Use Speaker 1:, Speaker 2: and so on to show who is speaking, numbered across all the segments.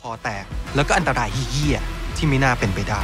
Speaker 1: คอแตกแล้วก็อันตรายเหี้ยๆที่ไม่น่าเป็นไปได้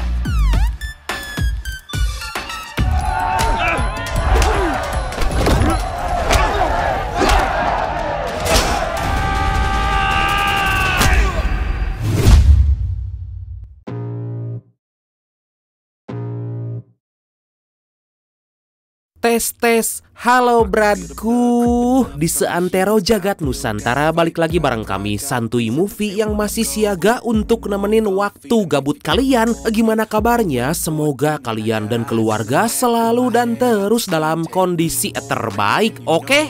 Speaker 2: Tes, halo bradku. Di seantero jagat Nusantara balik lagi bareng kami Santuy Movie yang masih siaga untuk nemenin waktu gabut kalian. Gimana kabarnya? Semoga kalian dan keluarga selalu dan terus dalam kondisi terbaik, oke?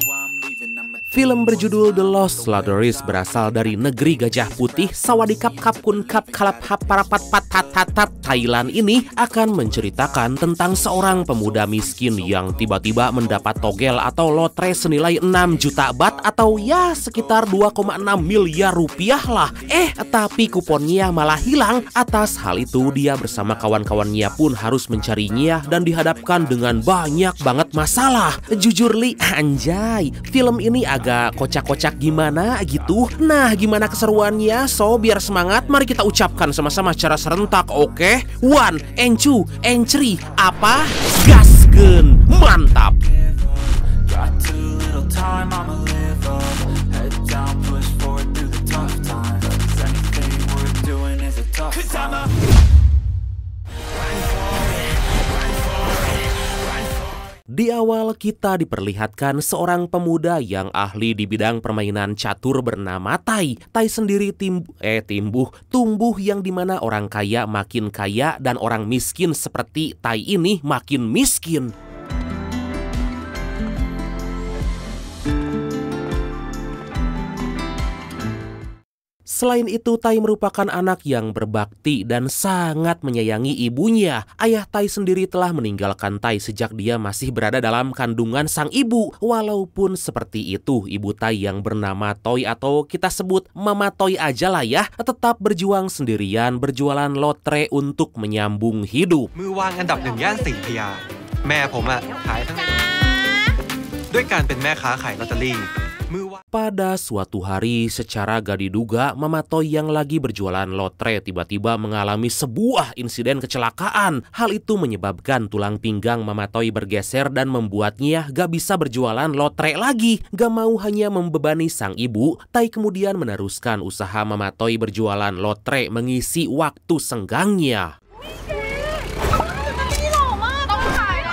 Speaker 2: Film berjudul The Lost Lotteries berasal dari negeri Gajah Putih, Sawadikap Kapkun Kap Kalap Hap Parapat Pat Thailand ini akan menceritakan tentang seorang pemuda miskin yang tiba-tiba mendapat togel atau lotre senilai 6 juta baht atau ya sekitar 2,6 miliar rupiah lah. Tapi kuponnya malah hilang. Atas hal itu dia bersama kawan-kawannya pun harus mencarinya dan dihadapkan dengan banyak banget masalah. Jujur li, anjay, film ini agak kocak-kocak gimana gitu. Nah, gimana keseruannya? So, biar semangat, mari kita ucapkan sama-sama secara serentak, oke? 1, and 2, and 3. Apa? Gaskeun, mantap! Di awal kita diperlihatkan seorang pemuda yang ahli di bidang permainan catur bernama Tai. Tai sendiri tumbuh yang dimana orang kaya makin kaya dan orang miskin seperti Tai ini makin miskin. Selain itu, Tai merupakan anak yang berbakti dan sangat menyayangi ibunya. Ayah Tai sendiri telah meninggalkan Tai sejak dia masih berada dalam kandungan sang ibu. Walaupun seperti itu, ibu Tai yang bernama Toy atau kita sebut Mama Toy aja lah ya, tetap berjuang sendirian berjualan lotre untuk menyambung hidup.
Speaker 1: มือวางอันดับ 1 ย่านศรีพญาแม่ผมขายทั้งด้วยการเป็นแม่ค้าขายลอตเตอรี่
Speaker 2: Pada suatu hari, secara gak diduga, Mama Toy yang lagi berjualan lotre tiba-tiba mengalami sebuah insiden kecelakaan. Hal itu menyebabkan tulang pinggang Mama Toy bergeser dan membuatnya gak bisa berjualan lotre lagi. Gak mau hanya membebani sang ibu, Tai kemudian meneruskan usaha Mama Toy berjualan lotre mengisi waktu senggangnya.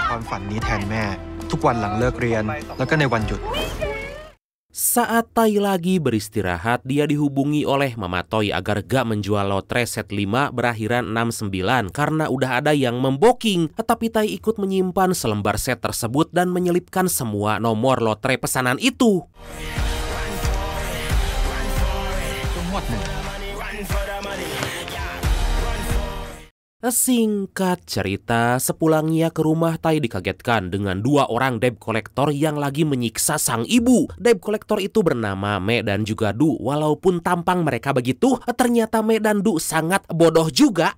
Speaker 1: ความฝันนี้แทนแม่ทุกวันหลังเลิกเรียนแล้วก็ในวันหยุด
Speaker 2: Saat Tai lagi beristirahat, dia dihubungi oleh Mama Toy agar gak menjual lotre set 5 berakhiran 69 karena udah ada yang memboking. Tetapi Tai ikut menyimpan selembar set tersebut dan menyelipkan semua nomor lotre pesanan itu. Singkat cerita, sepulangnya ke rumah Tai dikagetkan dengan 2 orang debt collector yang lagi menyiksa sang ibu. Debt collector itu bernama Me dan juga Du. Walaupun tampang mereka begitu, ternyata Me dan Du sangat bodoh juga.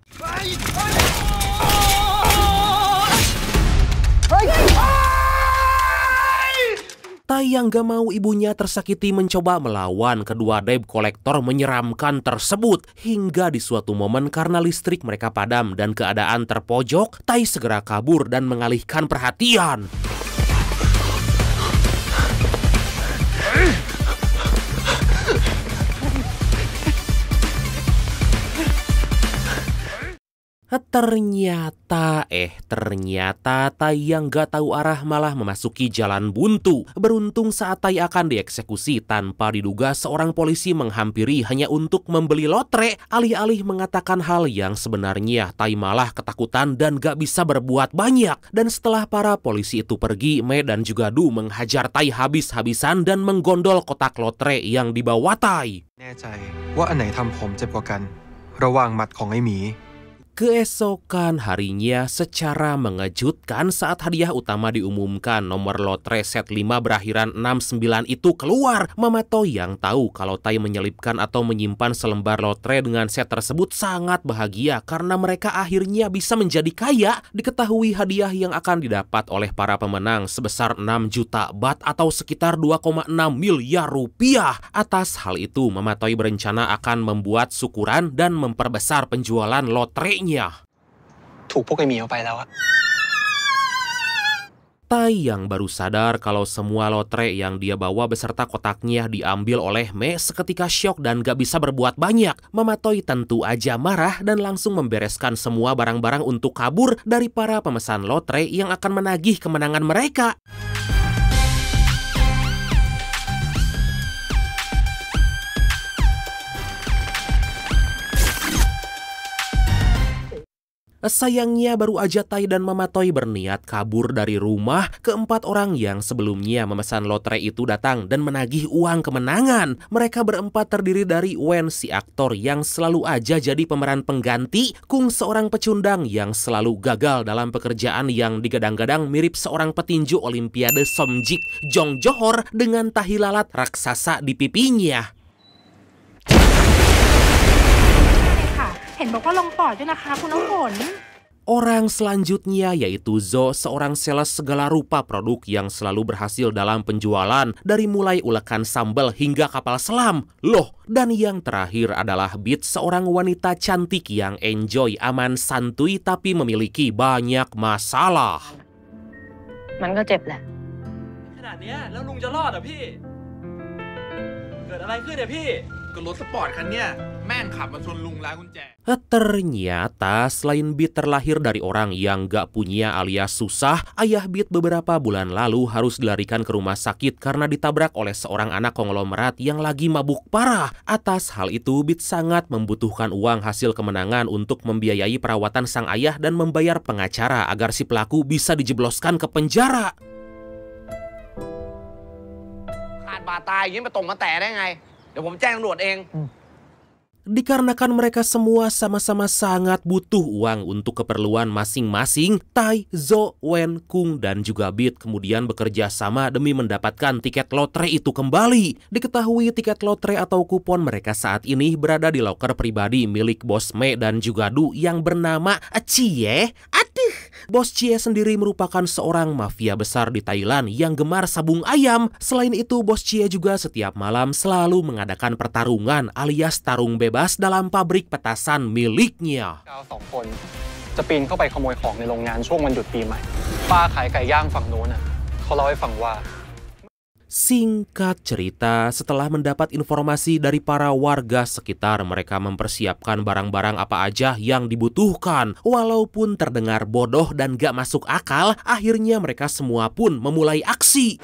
Speaker 2: Tai yang gak mau ibunya tersakiti mencoba melawan kedua debt collector menyeramkan tersebut. Hingga di suatu momen karena listrik mereka padam dan keadaan terpojok, Tai segera kabur dan mengalihkan perhatian. Ternyata Tai yang gak tahu arah malah memasuki jalan buntu. Beruntung saat Tai akan dieksekusi, tanpa diduga seorang polisi menghampiri hanya untuk membeli lotre. Alih-alih mengatakan hal yang sebenarnya, Tai malah ketakutan dan gak bisa berbuat banyak. Dan setelah para polisi itu pergi, Me dan juga Du menghajar Tai habis-habisan dan menggondol kotak lotre yang dibawa Tai.
Speaker 1: แน่ใจว่าอันไหนทำผมเจ็บกว่ากันระหว่างหมัดของไอ้หมี
Speaker 2: Keesokan harinya secara mengejutkan saat hadiah utama diumumkan, nomor lotre set 5 berakhiran 69 itu keluar. Mama Toy yang tahu kalau Tai menyelipkan atau menyimpan selembar lotre dengan set tersebut sangat bahagia karena mereka akhirnya bisa menjadi kaya. Diketahui hadiah yang akan didapat oleh para pemenang sebesar 6 juta baht atau sekitar 2,6 miliar rupiah. Atas hal itu, Mama Toy berencana akan membuat syukuran dan memperbesar penjualan lotre.
Speaker 3: ถูกพวกไอ้หมีเอาไปแล้วอะ
Speaker 2: Tai yang baru sadar kalau semua lotre yang dia bawa beserta kotaknya diambil oleh Me seketika syok dan gak bisa berbuat banyak. Mama Toy tentu aja marah dan langsung membereskan semua barang-barang untuk kabur dari para pemesan lotre yang akan menagih kemenangan mereka. Sayangnya baru aja Tai dan Mama Toy berniat kabur dari rumah, keempat orang yang sebelumnya memesan lotre itu datang dan menagih uang kemenangan. Mereka berempat terdiri dari Wen, si aktor yang selalu aja jadi pemeran pengganti, Kung, seorang pecundang yang selalu gagal dalam pekerjaan yang digadang-gadang mirip seorang petinju Olimpiade Somjik Jong Johor dengan tahi lalat raksasa di pipinya.
Speaker 4: เห็นบอกว่าลงปอดด้วยนะคะคุณน้ำฝน
Speaker 2: Orang selanjutnya yaitu Zo, seorang sales segala rupa produk yang selalu berhasil dalam penjualan dari mulai ulekan sambal hingga kapal selam. Loh, dan yang terakhir adalah Bit, seorang wanita cantik yang enjoy, aman, santuy tapi memiliki banyak masalah.
Speaker 4: มันก็เจ็บแหละ
Speaker 5: ขนาดเนี้ยแล้วลุงจะรอดเหรอพี่ เกิดอะไรขึ้นเนี่ยพี่
Speaker 6: ก็รถสปอร์ตคันเนี้ยแม่งขับมาชนลุงร้านกุญแจ
Speaker 2: Ternyata selain Bit terlahir dari orang yang gak punya alias susah, ayah Bit beberapa bulan lalu harus dilarikan ke rumah sakit karena ditabrak oleh seorang anak konglomerat yang lagi mabuk parah. Atas hal itu, Bit sangat membutuhkan uang hasil kemenangan untuk membiayai perawatan sang ayah dan membayar pengacara agar si pelaku bisa dijebloskan ke penjara.
Speaker 3: ขาดบาดตายอย่างนี้มาตกมาแต่ได้ไง เดี๋ยวผมแจ้งตำรวจเอง
Speaker 2: Dikarenakan mereka semua sama-sama sangat butuh uang untuk keperluan masing-masing, Tai, Zo, Wen, Kung, dan juga Bit kemudian bekerja sama demi mendapatkan tiket lotre itu kembali. Diketahui tiket lotre atau kupon mereka saat ini berada di loker pribadi milik Bos Me dan juga Du yang bernama Cie. Aduh, Bos Cie sendiri merupakan seorang mafia besar di Thailand yang gemar sabung ayam. Selain itu, Bos Cie juga setiap malam selalu mengadakan pertarungan alias tarung bebas dalam pabrik petasan miliknya.
Speaker 3: เรา2 คนจะปีนเข้าไปขโมยของในโรงงานช่วงวันหยุดปีใหม่ป้าขายไก่ย่างฝั่งโน้นน่ะเขาเล่าให้ฟังว่า
Speaker 2: Singkat cerita, setelah mendapat informasi dari para warga sekitar, mereka mempersiapkan barang-barang apa aja yang dibutuhkan. Walaupun terdengar bodoh dan gak masuk akal, akhirnya mereka semua pun memulai aksi.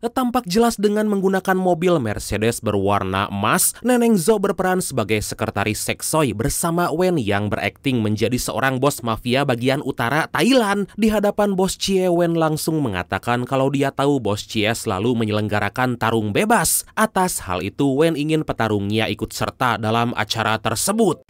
Speaker 2: Tampak jelas dengan menggunakan mobil Mercedes berwarna emas, Neneng Zo berperan sebagai sekretaris seksoi bersama Wen yang berakting menjadi seorang bos mafia bagian utara Thailand. Di hadapan Bos Cie, Wen langsung mengatakan kalau dia tahu Bos Cie selalu menyelenggarakan tarung bebas. Atas hal itu, Wen ingin petarungnya ikut serta dalam acara tersebut.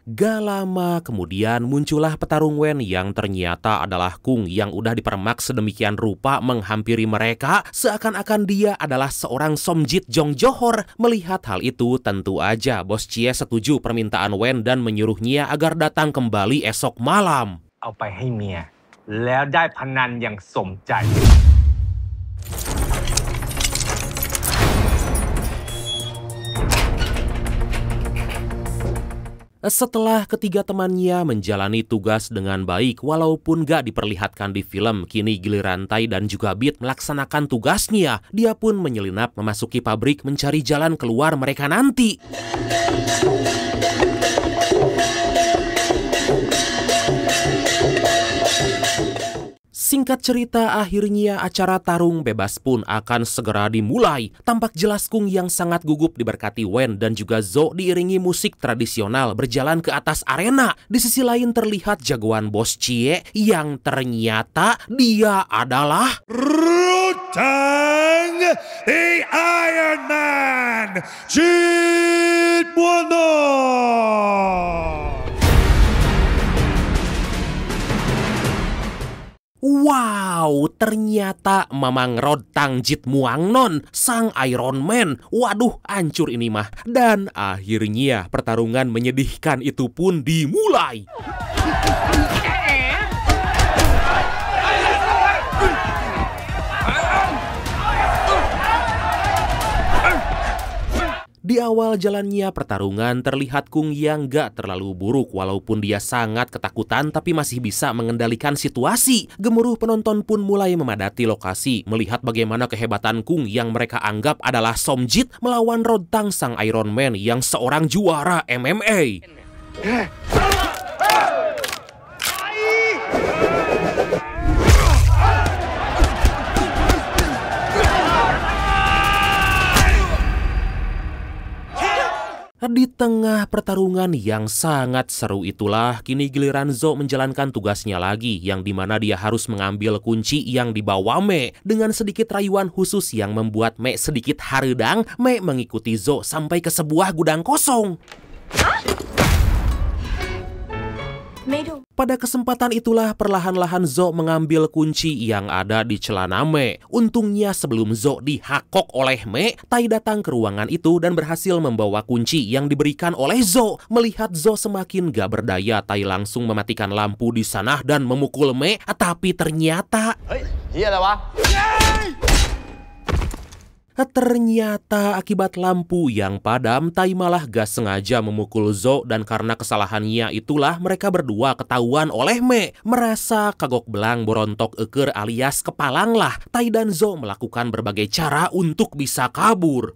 Speaker 2: Gak lama kemudian muncullah petarung Wen yang ternyata adalah Kung yang udah dipermak sedemikian rupa menghampiri mereka seakan-akan dia adalah seorang Somjit Jong Johor. Melihat hal itu tentu aja Bos Cie setuju permintaan Wen dan menyuruhnya agar datang kembali esok malam.
Speaker 7: เอาไปให้เมียแล้วได้พนันอย่างสมใจ
Speaker 2: Setelah ketiga temannya menjalani tugas dengan baik walaupun gak diperlihatkan di film, kini giliran Tai dan juga Bit melaksanakan tugasnya. Dia pun menyelinap memasuki pabrik mencari jalan keluar mereka nanti. Singkat cerita, akhirnya acara tarung bebas pun akan segera dimulai. Tampak jelas Kung yang sangat gugup diberkati Wen dan juga Zo diiringi musik tradisional berjalan ke atas arena. Di sisi lain terlihat jagoan Bos Cie yang ternyata dia adalah
Speaker 8: Rutang the Iron Man Jin Mono.
Speaker 2: Wow, ternyata Mamang Rodtang Jit Muangnon, sang Iron Man. Waduh, hancur ini mah. Dan akhirnya pertarungan menyedihkan itu pun dimulai. Di awal jalannya pertarungan terlihat Kung yang gak terlalu buruk walaupun dia sangat ketakutan tapi masih bisa mengendalikan situasi. Gemuruh penonton pun mulai memadati lokasi melihat bagaimana kehebatan Kung yang mereka anggap adalah Somjit melawan Rodtang sang Iron Man yang seorang juara MMA. Di tengah pertarungan yang sangat seru itulah, kini giliran Zo menjalankan tugasnya lagi, yang dimana dia harus mengambil kunci yang dibawa Me. Dengan sedikit rayuan khusus yang membuat Me sedikit haredang, Me mengikuti Zo sampai ke sebuah gudang kosong. Pada kesempatan itulah perlahan-lahan Zo mengambil kunci yang ada di celana Me. Untungnya sebelum Zo dihakok oleh Me, Tai datang ke ruangan itu dan berhasil membawa kunci yang diberikan oleh Zo. Melihat Zo semakin gak berdaya, Tai langsung mematikan lampu di sana dan memukul Me. Tapi ternyata akibat lampu yang padam, Tai malah gak sengaja memukul Zo dan karena kesalahannya itulah mereka berdua ketahuan oleh Me. Merasa kagok belang borontok eker alias kepalang lah, Tai dan Zo melakukan berbagai cara untuk bisa kabur.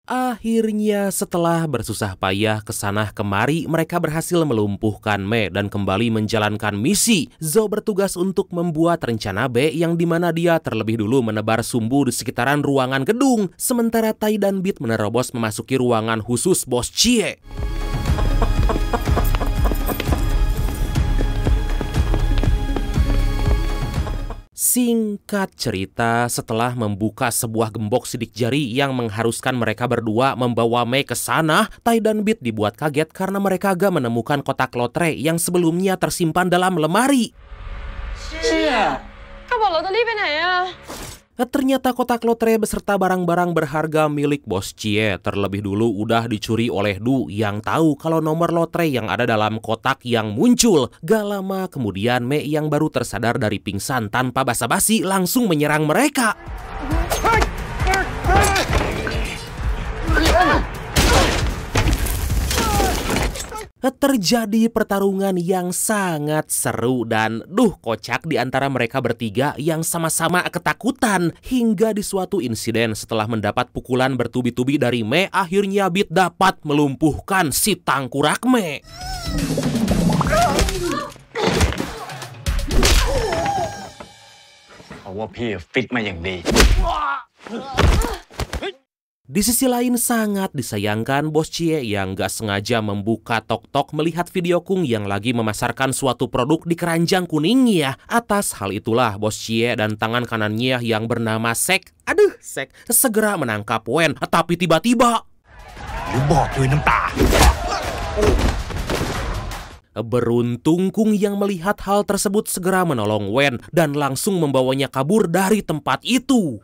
Speaker 2: Akhirnya setelah bersusah payah kesana kemari, mereka berhasil melumpuhkan Me dan kembali menjalankan misi. Zo bertugas untuk membuat rencana B yang dimana dia terlebih dulu menebar sumbu di sekitaran ruangan gedung. Sementara Tai dan Beat menerobos memasuki ruangan khusus Bos Cie. Singkat cerita, setelah membuka sebuah gembok sidik jari yang mengharuskan mereka berdua membawa Me ke sana, Tai dan Beat dibuat kaget karena mereka gak menemukan kotak lotre yang sebelumnya tersimpan dalam lemari. Ternyata kotak lotre beserta barang-barang berharga milik Bos Cie terlebih dulu udah dicuri oleh Du yang tahu kalau nomor lotre yang ada dalam kotak yang muncul. Gak lama kemudian Me yang baru tersadar dari pingsan tanpa basa-basi langsung menyerang mereka. Terjadi pertarungan yang sangat seru dan kocak di antara mereka bertiga yang sama-sama ketakutan. Hingga di suatu insiden setelah mendapat pukulan bertubi-tubi dari Me, akhirnya Beat dapat melumpuhkan si tangkurak Me. Di sisi lain sangat disayangkan Bos Cie yang gak sengaja membuka tok-tok melihat video Kung yang lagi memasarkan suatu produk di keranjang kuningnya. Atas hal itulah Bos Cie dan tangan kanannya yang bernama Sek segera menangkap Wen. Tapi tiba-tiba beruntung Kung yang melihat hal tersebut segera menolong Wen dan langsung membawanya kabur dari tempat itu.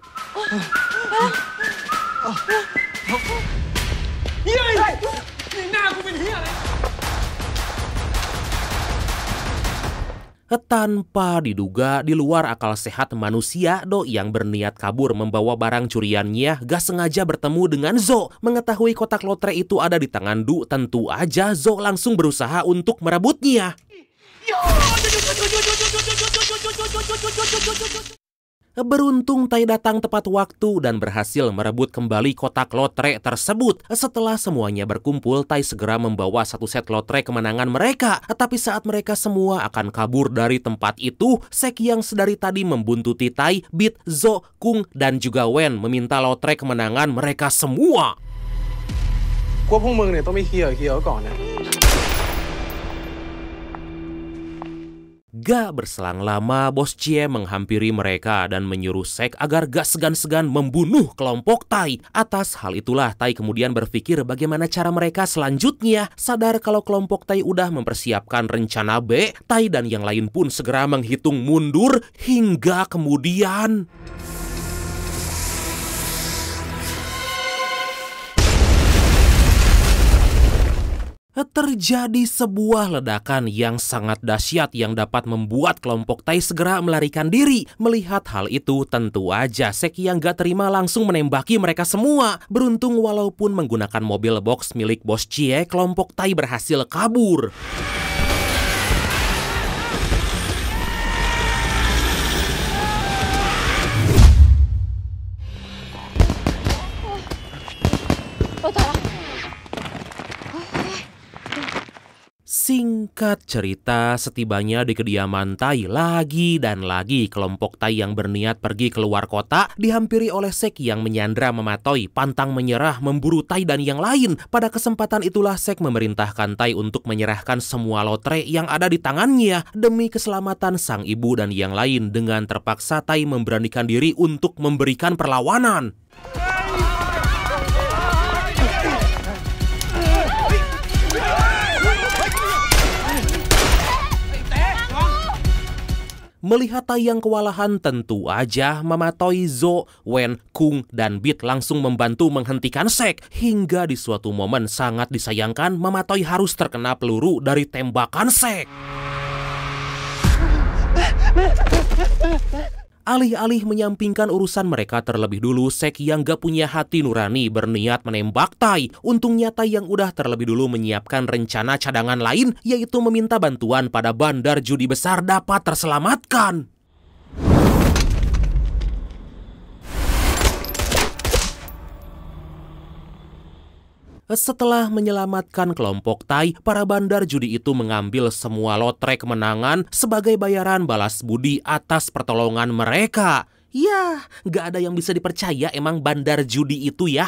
Speaker 2: Tanpa diduga, di luar akal sehat manusia, Do yang berniat kabur membawa barang curiannya gak sengaja bertemu dengan Zo. Mengetahui kotak lotre itu ada di tangan Du, tentu aja Zo langsung berusaha untuk merebutnya. Beruntung Tai datang tepat waktu dan berhasil merebut kembali kotak lotre tersebut. Setelah semuanya berkumpul, Tai segera membawa satu set lotre kemenangan mereka. Tapi saat mereka semua akan kabur dari tempat itu, Sek yang sedari tadi membuntuti Tai, Bit, Zo, Kung, dan juga Wen meminta lotre kemenangan mereka semua.
Speaker 3: พวกมึงเนี่ยต้องไม่เคลียร์ก่อนนะ
Speaker 2: Gak berselang lama, Bos Cie menghampiri mereka dan menyuruh Sek agar gak segan-segan membunuh kelompok Tai. Atas hal itulah Tai kemudian berpikir bagaimana cara mereka selanjutnya. Sadar kalau kelompok Tai udah mempersiapkan rencana B, Tai dan yang lain pun segera menghitung mundur hingga kemudian... terjadi sebuah ledakan yang sangat dahsyat yang dapat membuat kelompok Tai segera melarikan diri. Melihat hal itu, tentu aja Sek yang gak terima langsung menembaki mereka semua. Beruntung walaupun menggunakan mobil box milik Bos Cie, kelompok Tai berhasil kabur. Singkat cerita, setibanya di kediaman Tai, lagi dan lagi kelompok Tai yang berniat pergi keluar kota dihampiri oleh Sek yang menyandra mematoi, pantang menyerah memburu Tai dan yang lain. Pada kesempatan itulah Sek memerintahkan Tai untuk menyerahkan semua lotre yang ada di tangannya demi keselamatan sang ibu dan yang lain. Dengan terpaksa Tai memberanikan diri untuk memberikan perlawanan. Melihat Tai yang kewalahan, tentu aja mematoi Zo, Wen, Kung, dan Bit langsung membantu menghentikan Sek. Hingga di suatu momen sangat disayangkan, mematoi harus terkena peluru dari tembakan Sek. Alih-alih menyampingkan urusan mereka terlebih dulu, Sek yang gak punya hati nurani berniat menembak Tai. Untungnya Tai yang udah terlebih dulu menyiapkan rencana cadangan lain, yaitu meminta bantuan pada bandar judi besar dapat terselamatkan. Setelah menyelamatkan kelompok Tai, para bandar judi itu mengambil semua lotre kemenangan sebagai bayaran balas budi atas pertolongan mereka. Yah, gak ada yang bisa dipercaya emang bandar judi itu ya.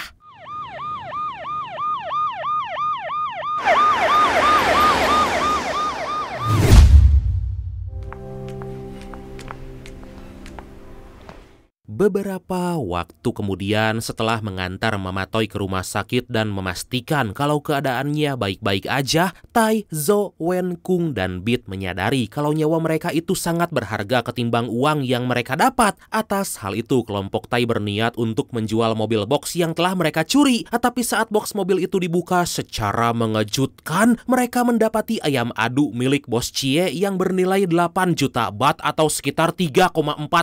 Speaker 2: Beberapa waktu kemudian, setelah mengantar mematoi ke rumah sakit dan memastikan kalau keadaannya baik-baik aja, Tai, Zo, Wen, Kung, dan Bit menyadari kalau nyawa mereka itu sangat berharga ketimbang uang yang mereka dapat. Atas hal itu, kelompok Tai berniat untuk menjual mobil box yang telah mereka curi. Tapi saat box mobil itu dibuka, secara mengejutkan, mereka mendapati ayam adu milik Bos Cie yang bernilai 8 juta bat atau sekitar 3,4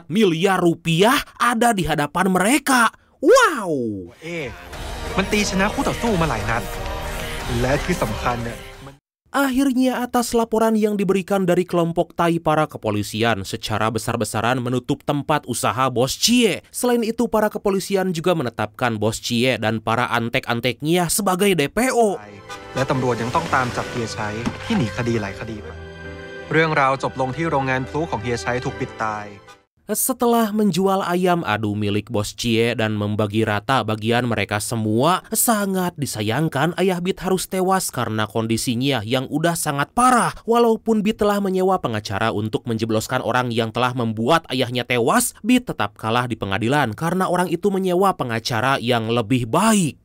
Speaker 2: miliar rupiah ada di hadapan mereka. Wow!
Speaker 1: มันตีชนะคู่ต่อสู้มาหลายนัดและที่สำคัญเนี่ย
Speaker 2: Akhirnya atas laporan yang diberikan dari kelompok Tai, para kepolisian secara besar-besaran menutup tempat usaha Bos Cie. Selain itu, para kepolisian juga menetapkan Bos Cie dan para antek-anteknya sebagai DPO.
Speaker 1: และตำรวจยังต้องตามจับเฮียชัยที่หนีคดีหลายคดีไปเรื่องราวจบลงที่โรงงานพลุของเฮียชัยถูกปิดตาย
Speaker 2: Setelah menjual ayam adu milik Bos Cie dan membagi rata bagian mereka semua, sangat disayangkan ayah Bit harus tewas karena kondisinya yang udah sangat parah. Walaupun Bit telah menyewa pengacara untuk menjebloskan orang yang telah membuat ayahnya tewas, Bit tetap kalah di pengadilan karena orang itu menyewa pengacara yang lebih baik.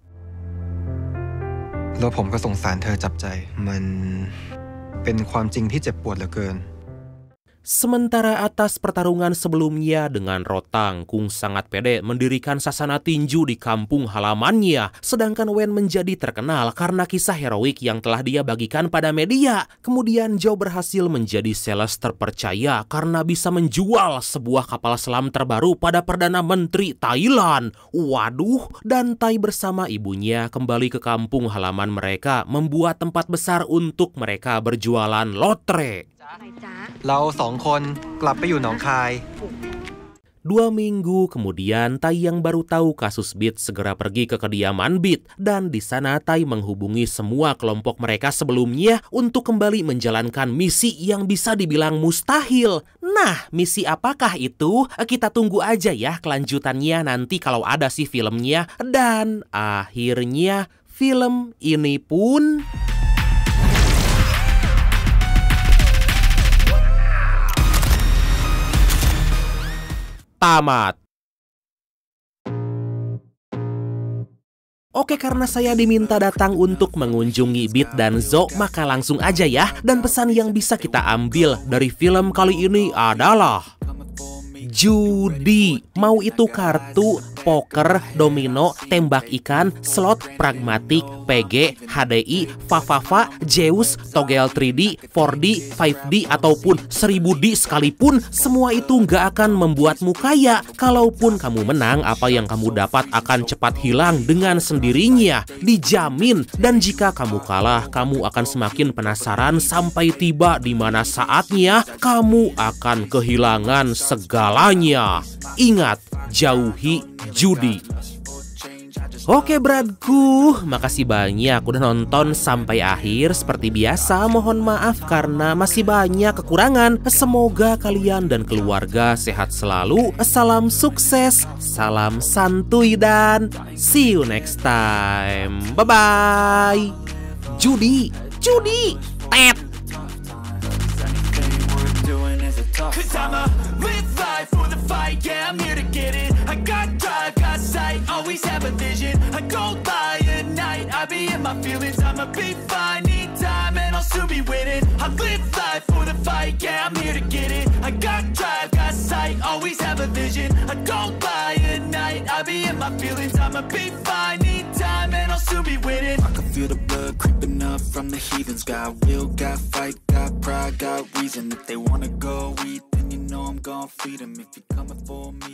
Speaker 1: แล้วผมก็สงสารเธอจับใจมันเป็นความจริงที่เจ็บปวดเหลือเกิน
Speaker 2: Sementara atas pertarungan sebelumnya dengan Rotang, Kung sangat pede mendirikan sasana tinju di kampung halamannya. Sedangkan Wen menjadi terkenal karena kisah heroik yang telah dia bagikan pada media. Kemudian Zhao berhasil menjadi sales terpercaya karena bisa menjual sebuah kapal selam terbaru pada Perdana Menteri Thailand. Waduh, dan Tai bersama ibunya kembali ke kampung halaman mereka, membuat tempat besar untuk mereka berjualan lotre.
Speaker 1: เราสองคนกลับไปอยู่หนองคาย
Speaker 2: 2 minggu kemudian, Tai yang baru tahu kasus Beat segera pergi ke kediaman Beat. Dan di sana Tai menghubungi semua kelompok mereka sebelumnya untuk kembali menjalankan misi yang bisa dibilang mustahil. Nah, misi apakah itu? Kita tunggu aja ya kelanjutannya nanti kalau ada sih filmnya. Dan akhirnya film ini pun tamat. Oke, karena saya diminta datang untuk mengunjungi Beat dan Zo, maka langsung aja ya. Dan pesan yang bisa kita ambil dari film kali ini adalah judi. Mau itu kartu, poker, domino, tembak ikan, slot, pragmatik, PG, HDI, Fafafa, Zeus, Togel 3D, 4D, 5D, ataupun 1000D sekalipun, semua itu nggak akan membuatmu kaya. Kalaupun kamu menang, apa yang kamu dapat akan cepat hilang dengan sendirinya. Dijamin. Dan jika kamu kalah, kamu akan semakin penasaran sampai tiba di mana saatnya kamu akan kehilangan segalanya. Ingat, jauhi judi. Oke bradku, makasih banyak udah nonton sampai akhir. Seperti biasa, mohon maaf karena masih banyak kekurangan. Semoga kalian dan keluarga sehat selalu. Salam sukses, salam santuy, dan see you next time. Bye-bye. Judi, judi, tet.
Speaker 9: Cause I'ma live life for the fight, yeah, I'm here to get it. I got drive, got sight, always have a vision. I don't lie at night, I be in my feelings. I'ma be fine, need time, and I'll soon be winning. I live life for the fight, yeah, I'm here to get it. I got drive, got sight, always have a vision. I don't lie at night, I be in my feelings. I'ma be fine, need time, and I'll soon be winning. I can feel the blood creeping up from the heathens. Got will, got fight, got pride, got reason. If they wanna go eat, then you know I'm gon' feed them. If you're coming for me,